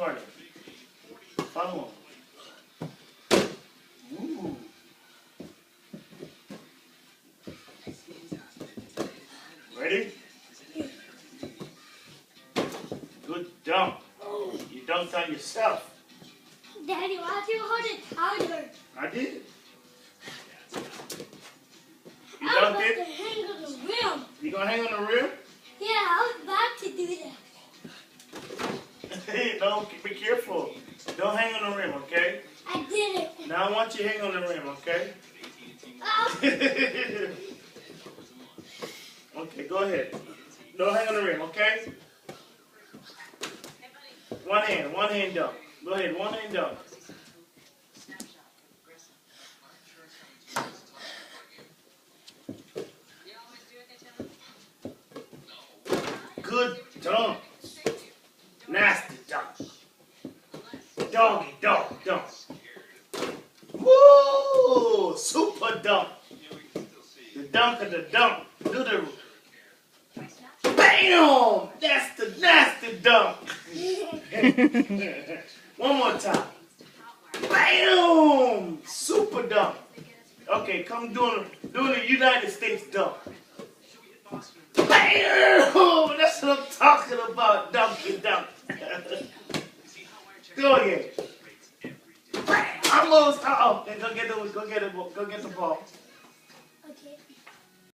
harder. Follow him. Ooh. Ready? Good dunk. You dunked on yourself. Daddy, why don't you hold it harder? I did. You I was dunked about to it? hang on the rim. You gonna hang on the rim? Yeah, I was about to do that. Hey, no, be careful. Don't hang on the rim, okay? I did it. Now I want you to hang on the rim, okay? Oh, Okay, go ahead. Don't hang on the rim, okay? One hand dunk. Go ahead, one hand dunk. Good dunk. Nasty dunk. Doggy dog dunk. Woo! Super dunk. The dunk of the dunk. Do the bam! That's the nasty dunk. One more time. Bam! Super dunk. Okay, come doing the United States dunk. Bam! That's what I'm talking about. Dunky dunk. Go again. Bam! Almost. Go get the ball. okay.